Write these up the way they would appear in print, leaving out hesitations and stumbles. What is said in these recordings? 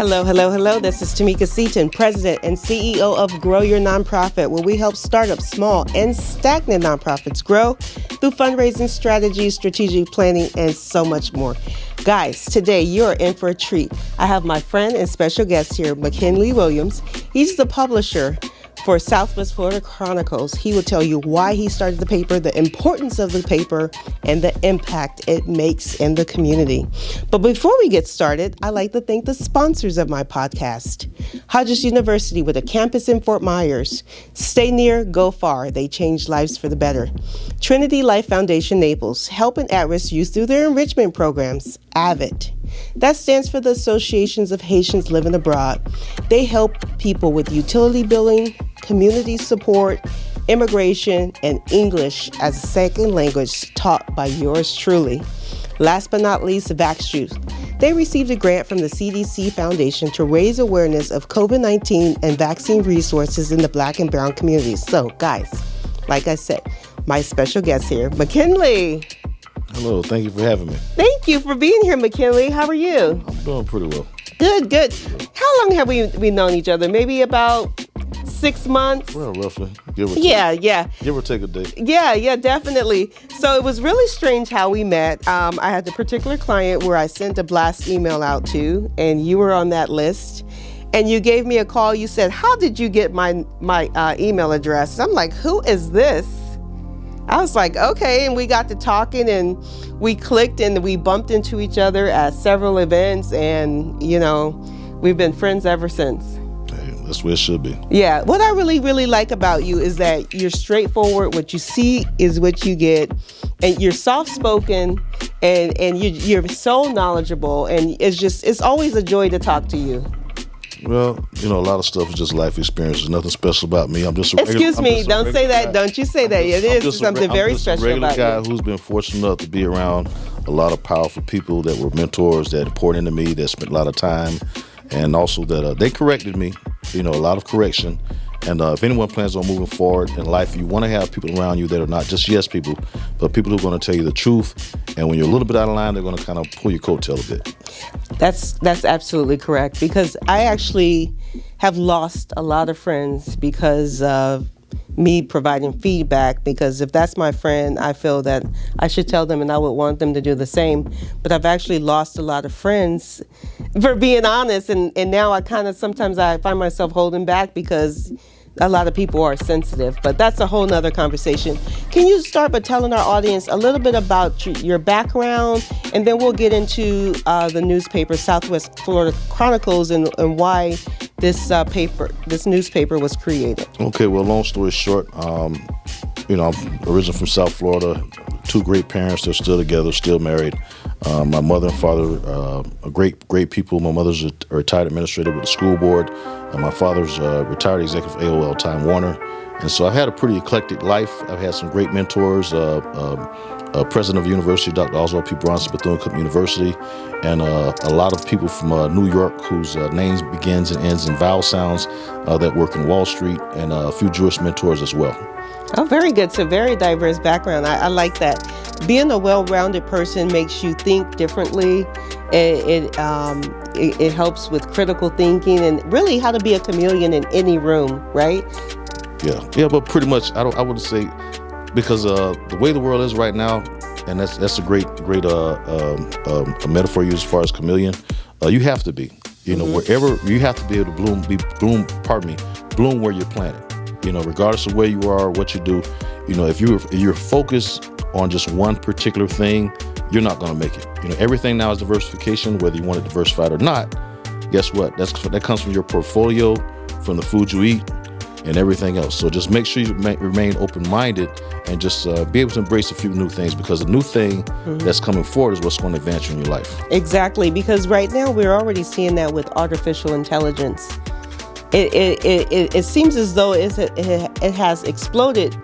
Hello. This is Tamika Seaton, President and CEO of Grow Your Nonprofit, where we help startups, small and stagnant nonprofits grow through fundraising strategies, strategic planning, and so much more. Guys, today you're in for a treat. I have my friend and special guest here, McKinley Williams. He's the publisher for SWFL Chronicles. He will tell you why he started the paper, the importance of the paper, and the impact it makes in the community. But before we get started, I'd like to thank the sponsors of my podcast. Hodges University with a campus in Fort Myers. Stay near, go far. They change lives for the better. Trinity Life Foundation Naples, helping at-risk youth through their enrichment programs. AVID. That stands for the Associations of Haitians Living Abroad. They help people with utility billing, community support, immigration, and English as a second language taught by yours truly. Last but not least, Vax Youth. They received a grant from the CDC Foundation to raise awareness of COVID-19 and vaccine resources in the Black and Brown communities. So, guys, like I said, my special guest here, McKinley. Hello, thank you for having me. Thank you for being here, McKinley. How are you? I'm doing pretty well. Good. How long have we known each other? Maybe about 6 months? Well, roughly. Give or take. Yeah. Give or take a day. Yeah, definitely. So it was really strange how we met. I had a particular client where I sent a blast email out to, and you were on that list. And you gave me a call. You said, "How did you get my email address?" I'm like, "Who is this?" I was like, okay, and we got to talking and we clicked and we bumped into each other at several events, and, we've been friends ever since. Hey, that's where it should be. Yeah, what I really, really like about you is that you're straightforward. What you see is what you get, and you're soft-spoken, and you're so knowledgeable, and it's always a joy to talk to you. Well, a lot of stuff is just life experience. There's nothing special about me. I'm just a regular, Excuse me, don't say that. Don't you say that. It is something very special about you. I'm just a regular guy who's been fortunate enough to be around a lot of powerful people that were mentors, that poured into me, that spent a lot of time, and also that they corrected me, a lot of correction. And if anyone plans on moving forward in life, you want to have people around you that are not just yes people, but people who are going to tell you the truth. And when you're a little bit out of line, they're going to kind of pull your coattail a bit. That's absolutely correct, because I actually have lost a lot of friends because of me providing feedback, because if that's my friend, I feel that I should tell them and I would want them to do the same. But I've actually lost a lot of friends for being honest, and now sometimes I find myself holding back because a lot of people are sensitive, but that's a whole nother conversation. Can you start by telling our audience a little bit about your background, and then we'll get into the newspaper, SWFL Chronicles, and why this newspaper was created? Okay, well, long story short, I'm originally from South Florida. Two great parents. They're still together, still married. My mother and father are great people. My mother's a retired administrator with the school board. My father's a retired executive AOL Time Warner. And so I've had a pretty eclectic life. I've had some great mentors. President of the university, Dr. Oswald P. Bronson, Bethune-Cookman University, and a lot of people from New York whose names begins and ends in vowel sounds that work in Wall Street, and a few Jewish mentors as well. Oh, very good. So very diverse background. I like that. Being a well-rounded person makes you think differently. It helps with critical thinking and really how to be a chameleon in any room, right? Yeah, but pretty much I wouldn't say, because the way the world is right now, and that's a great a metaphor used as far as chameleon. You have to be, wherever you have to be able to bloom where you're planted. Regardless of where you are, what you do, if you're focused on just one particular thing, you're not going to make it. Everything now is diversification, whether you want it diversified or not. Guess what? That comes from your portfolio, from the food you eat, and everything else. So just make sure you remain open-minded and just be able to embrace a few new things, because the new thing that's coming forward is what's going to advance you in your life. Exactly, because right now we're already seeing that with artificial intelligence. It seems as though it has exploded,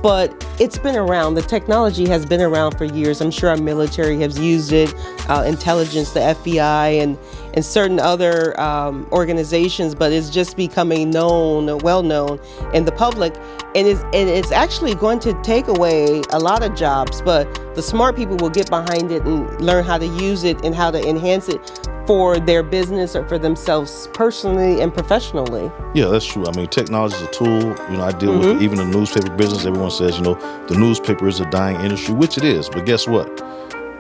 but it's been around. The technology has been around for years. I'm sure our military has used it. intelligence, the FBI and certain other organizations, but it's just becoming well known in the public, and it's actually going to take away a lot of jobs, but the smart people will get behind it and learn how to use it and how to enhance it for their business or for themselves personally and professionally. Yeah, that's true. I mean, technology is a tool. I deal with even the newspaper business. Everyone says, the newspaper is a dying industry, which it is. But guess what?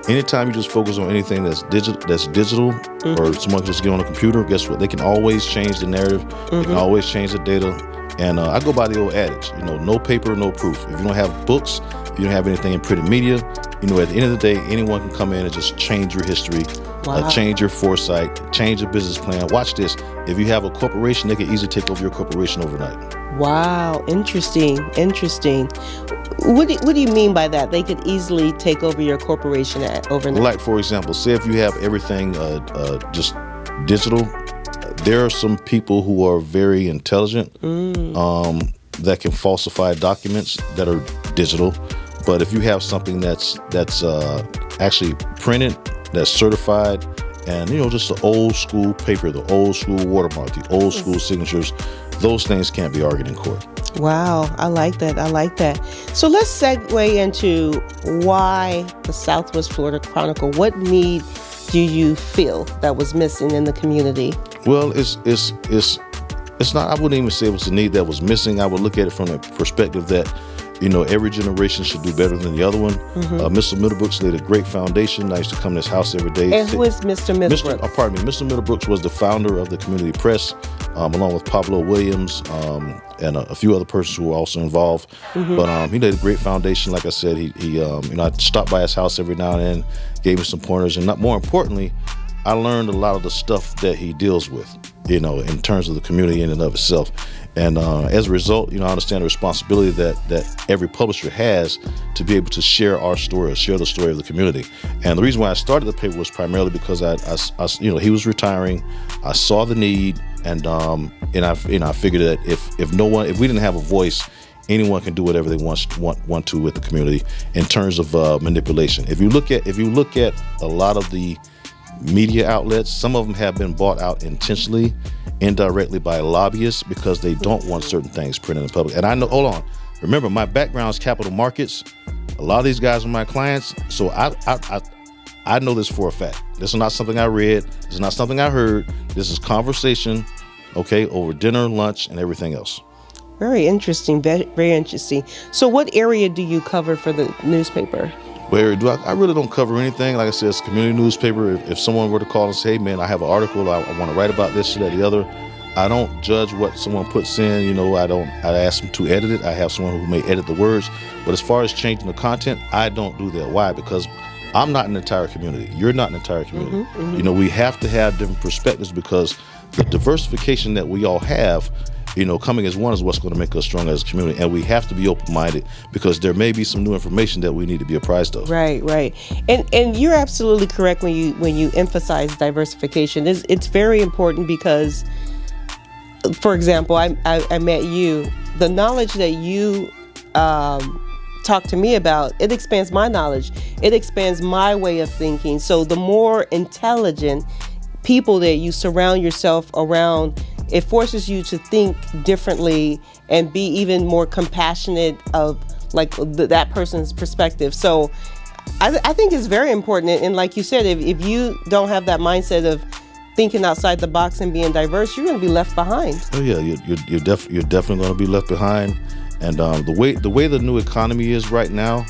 Anytime you just focus on anything that's digital, or someone can just get on a computer, guess what? They can always change the narrative. They can always change the data. And I go by the old adage, no paper, no proof. If you don't have books, if you don't have anything in printed media, at the end of the day, anyone can come in and just change your history, change your foresight, change your business plan. Watch this. If you have a corporation, they can easily take over your corporation overnight. Wow. Interesting. What do you mean by that? They could easily take over your corporation overnight? Like, for example, say if you have everything just digital, there are some people who are very intelligent that can falsify documents that are digital. But if you have something that's actually printed, that's certified, and just the old school paper, the old school watermark, the old school signatures, those things can't be argued in court. Wow, I like that. So let's segue into why the Southwest Florida Chronicle. What need do you feel that was missing in the community? Well, it's not. I wouldn't even say it was a need that was missing. I would look at it from the perspective that every generation should do better than the other one. Mr. Middlebrooks laid a great foundation. I used to come to his house every day. And who is Mr. Middlebrooks? Mr. Middlebrooks was the founder of the Community Press, along with Pablo Williams and a few other persons who were also involved. But he laid a great foundation. Like I said, I stopped by his house every now and then, gave him some pointers, and more importantly, I learned a lot of the stuff that he deals with, in terms of the community in and of itself. And as a result, I understand the responsibility that every publisher has to be able to share our story, share the story of the community. And the reason why I started the paper was primarily because I he was retiring. I saw the need, and I figured that if we didn't have a voice, anyone can do whatever they want to with the community in terms of manipulation. If you look at a lot of the media outlets, some of them have been bought out intentionally, indirectly by lobbyists because they don't want certain things printed in the public. And I know, hold on, remember my background is capital markets. A lot of these guys are my clients, so I know this for a fact. This is not something I read. This is not something I heard. This is conversation, over dinner, lunch, and everything else. Very interesting. Very interesting. So what area do you cover for the newspaper? I really don't cover anything. Like I said, it's a community newspaper. If someone were to call and say, hey, man, I have an article, I want to write about this, that, the other, I don't judge what someone puts in. I ask them to edit it. I have someone who may edit the words. But as far as changing the content, I don't do that. Why? Because I'm not an entire community. You're not an entire community. We have to have different perspectives because the diversification that we all have, coming as one is what's going to make us strong as a community. And we have to be open-minded because there may be some new information that we need to be apprised of. Right. And you're absolutely correct when you emphasize diversification. It's very important because, for example, I met you. The knowledge that you talk to me about, it expands my knowledge. It expands my way of thinking. So the more intelligent people that you surround yourself around, it forces you to think differently and be even more compassionate of that person's perspective. So I think it's very important. And like you said, if you don't have that mindset of thinking outside the box and being diverse, you're going to be left behind. Oh yeah, you're definitely going to be left behind. And the way the new economy is right now,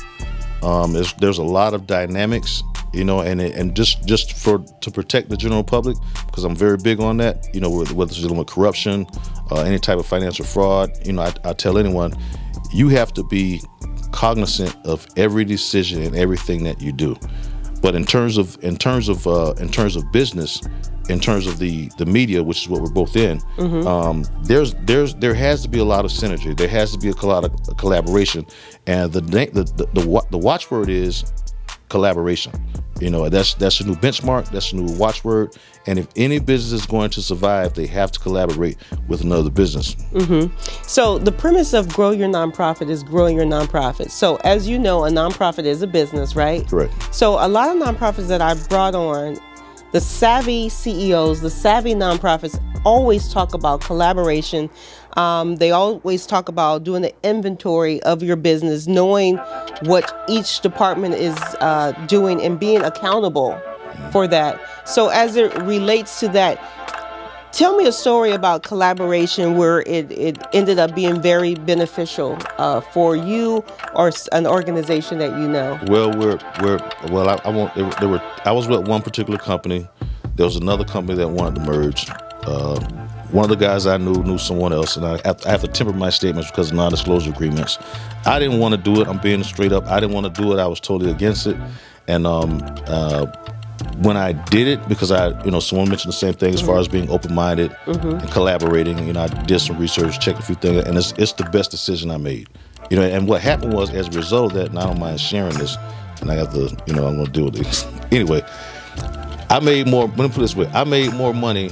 there's a lot of dynamics, and just to protect the general public, because I'm very big on that, whether it's dealing with corruption, any type of financial fraud, I tell anyone, you have to be cognizant of every decision and everything that you do. But in terms of business, in terms of the media, which is what we're both in, there has to be a lot of synergy. There has to be a lot of collaboration, and the watchword is collaboration. That's the new benchmark. That's the new watchword. And if any business is going to survive, they have to collaborate with another business. Mm-hmm. So the premise of Grow Your Nonprofit is growing your nonprofit. So as you know, a nonprofit is a business, right? Correct. So a lot of nonprofits that I've brought on, the savvy CEOs, the savvy nonprofits always talk about collaboration. They always talk about doing an inventory of your business, knowing what each department is doing and being accountable for that. So as it relates to that, tell me a story about collaboration where it ended up being very beneficial for you or an organization that you know. Well, I was with one particular company. There was another company that wanted to merge. One of the guys I knew someone else, and I have to temper my statements because of non-disclosure agreements. I didn't want to do it. I'm being straight up. I didn't want to do it. I was totally against it. And when I did it, because someone mentioned the same thing as far as being open-minded and collaborating. I did some research, checked a few things, and it's the best decision I made. And what happened was, as a result of that, and I don't mind sharing this, and I got to, I'm going to deal with this. Anyway, let me put it this way. I made more money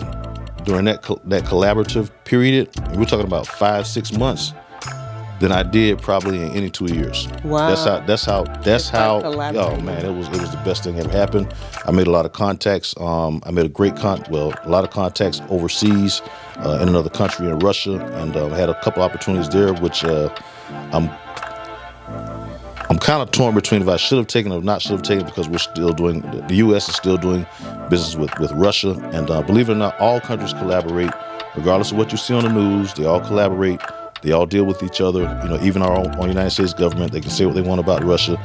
during that collaborative period, and we're talking about 5-6 months, than I did probably in any 2 years. Wow. That's how. Oh man, it was the best thing that ever happened. I made a lot of contacts. I made a lot of contacts overseas, in another country, in Russia, and had a couple opportunities there, which I'm kind of torn between if I should have taken it or not should have taken it, because the U.S. is still doing business with Russia. And believe it or not, all countries collaborate, regardless of what you see on the news. They all collaborate. They all deal with each other. Even our own United States government, they can say what they want about Russia.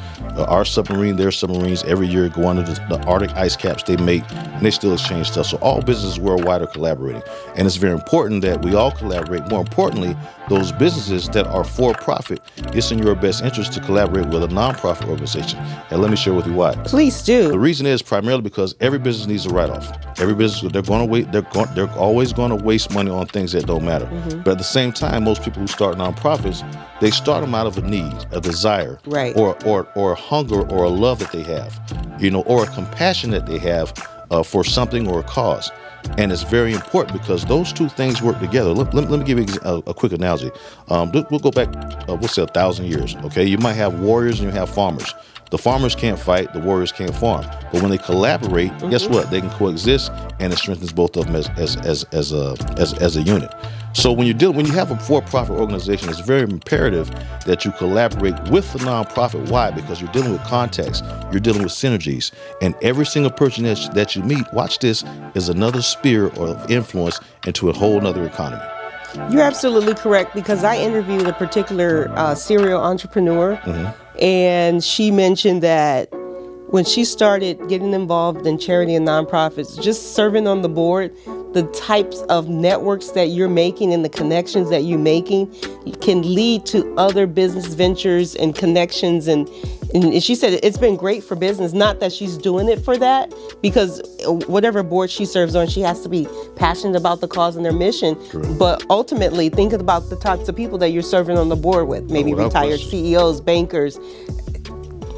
Our submarine, their submarines, every year go under the Arctic ice caps they make, and they still exchange stuff. So all businesses worldwide are collaborating. And it's very important that we all collaborate. More importantly, those businesses that are for profit, it's in your best interest to collaborate with a nonprofit organization. And let me share with you why. Please do. The reason is primarily because every business needs a write-off. Every business, they're always going to waste money on things that don't matter. But at the same time, most people who start nonprofits, they start them out of a need, a desire, right, or a hunger or a love that they have, or a compassion that they have for something or a cause. And it's very important because those two things work together. Let me give you a quick analogy. We'll go back, we'll say 1,000 years. Okay, you might have warriors and you have farmers. The farmers can't fight, the warriors can't farm. But when they collaborate, guess what? They can coexist, and it strengthens both of them as a unit. So when you have a for-profit organization, it's very imperative that you collaborate with the nonprofit. Why? Because you're dealing with context, you're dealing with synergies, and every single person that you meet, watch this, is another sphere of influence into a whole other economy. You're absolutely correct, because I interviewed a particular serial entrepreneur, and she mentioned that when she started getting involved in charity and nonprofits, just serving on the board, the types of networks that you're making and the connections that you're making can lead to other business ventures and connections. And she said it's been great for business. Not that she's doing it for that, because whatever board she serves on, she has to be passionate about the cause and their mission. Correct. But ultimately, think about the types of people that you're serving on the board with, maybe retired CEOs, bankers.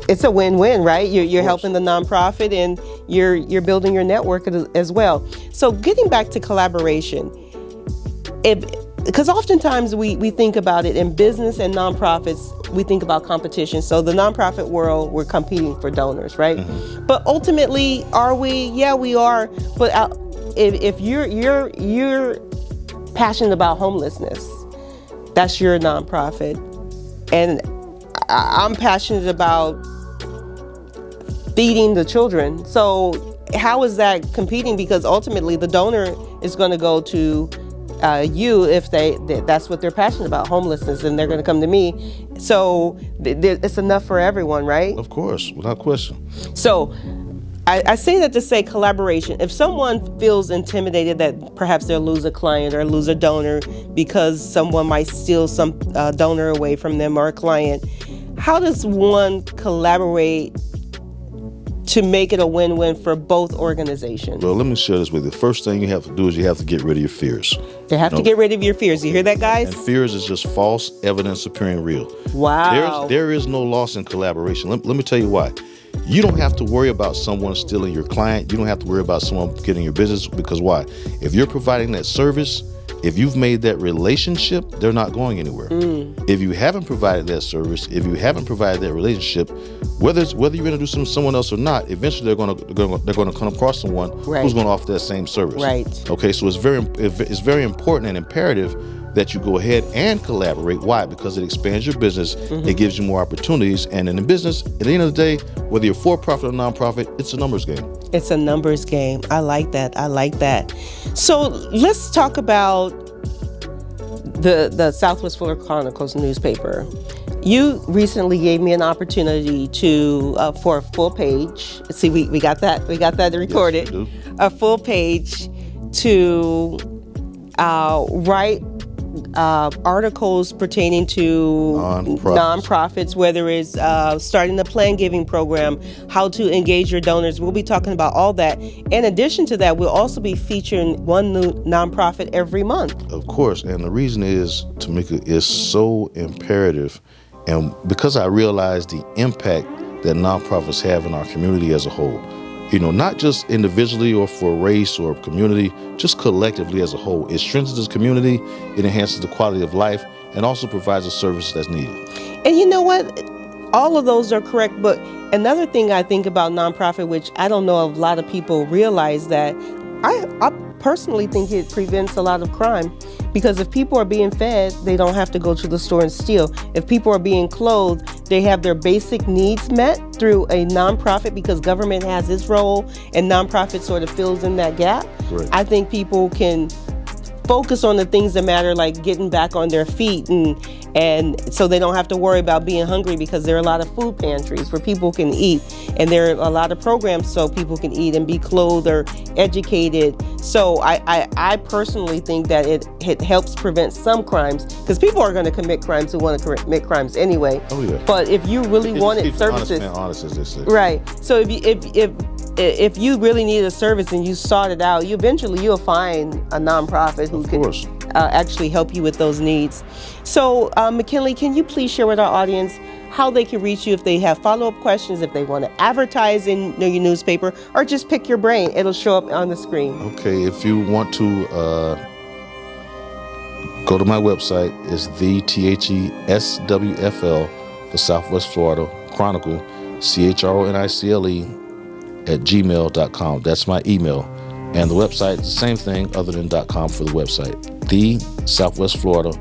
It's a win-win, right? You're helping the nonprofit, and you're building your network as well. So getting back to collaboration, because oftentimes we think about it in business and nonprofits, we think about competition. So the nonprofit world, we're competing for donors, right? But ultimately, are we? Yeah, we are. But if you're passionate about homelessness, that's your nonprofit, and I'm passionate about feeding the children. So how is that competing? Because ultimately the donor is going to go to you if that's what they're passionate about, homelessness, and they're going to come to me. So it's enough for everyone, right? Of course, without question. So I say that to say collaboration. If someone feels intimidated that perhaps they'll lose a client or lose a donor because someone might steal some donor away from them or a client, how does one collaborate to make it a win-win for both organizations? Well, let me share this with you. The first thing you have to do is you have to get rid of your fears. You have to get rid of your fears. You hear that, guys? And fears is just false evidence appearing real. Wow. There is no loss in collaboration. Let me tell you why. You don't have to worry about someone stealing your client. You don't have to worry about someone getting your business, because why? If you're providing that service, if you've made that relationship, they're not going anywhere. If you haven't provided that service, if you haven't provided that relationship, whether you're introducing them to someone else or not, eventually they're going to come across someone who's going to offer that same service. Right. Okay, so it's very important and imperative that you go ahead and collaborate. Why? Because it expands your business. It gives you more opportunities. And in the business, at the end of the day, whether you're for-profit or nonprofit, it's a numbers game. It's a numbers game. I like that. So let's talk about the Southwest Florida Chronicles newspaper. You recently gave me an opportunity to for a full page. See, we got that recorded. Yes, a full page to write articles pertaining to nonprofits, whether it's starting the plan giving program, how to engage your donors. We'll be talking about all that. In addition to that, we'll also be featuring one new nonprofit every month. Of course, and the reason is, Tamika, is so imperative, and because I realize the impact that nonprofits have in our community as a whole. Not just individually or for race or community, just collectively as a whole. It strengthens the community, it enhances the quality of life, and also provides a service that's needed. And you know what? All of those are correct, but another thing I think about nonprofit, which I don't know if a lot of people realize, that I personally think it prevents a lot of crime. Because if people are being fed, they don't have to go to the store and steal. If people are being clothed, they have their basic needs met through a nonprofit, because government has its role and nonprofit sort of fills in that gap. Right. I think people can focus on the things that matter, like getting back on their feet, and so they don't have to worry about being hungry, because there are a lot of food pantries where people can eat, and there are a lot of programs so people can eat and be clothed or educated. So I personally think that it helps prevent some crimes, because people are going to commit crimes who want to commit crimes anyway. Oh yeah. But if you really wanted services, honest as they say. right? So if you really need a service and you sought it out, you'll find a nonprofit who can actually help you with those needs. So, McKinley, can you please share with our audience how they can reach you if they have follow-up questions, if they want to advertise in your newspaper, or just pick your brain? It'll show up on the screen. Okay, if you want to go to my website, it's the SWFL for Southwest Florida Chronicle, CHRONICLE @gmail.com. That's my email. And the website is the same thing other than .com for the website. The Southwest Florida,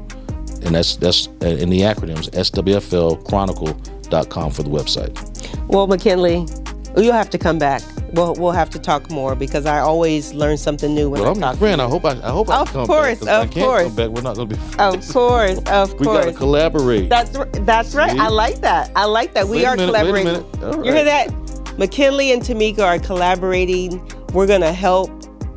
and that's in the acronyms, SWFL Chronicle.com for the website. Well, McKinley, you'll have to come back. We'll have to talk more, because I always learn something new when I talk. I'm your friend. I hope I come back. Of course. Come back, we're not going to be friends. Of course. We got to collaborate. That's right. See? I like that. We are collaborating. Wait a minute. You hear that? McKinley and Tamika are collaborating. We're going to help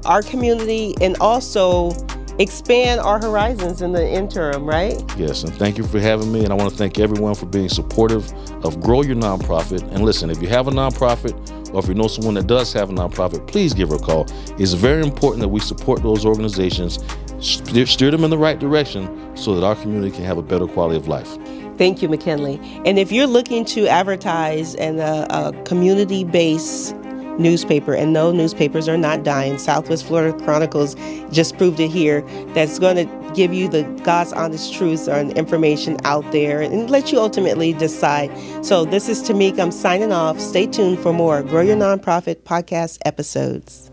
our community and also expand our horizons in the interim, right? Yes, and thank you for having me. And I want to thank everyone for being supportive of Grow Your Nonprofit. And listen, if you have a nonprofit, or if you know someone that does have a nonprofit, please give her a call. It's very important that we support those organizations, steer them in the right direction, so that our community can have a better quality of life. Thank you, McKinley. And if you're looking to advertise in a community-based newspaper, and no, newspapers are not dying. Southwest Florida Chronicles just proved it here. That's going to give you the God's honest truth and information out there, and let you ultimately decide. So this is Tamika. I'm signing off. Stay tuned for more Grow Your Nonprofit podcast episodes.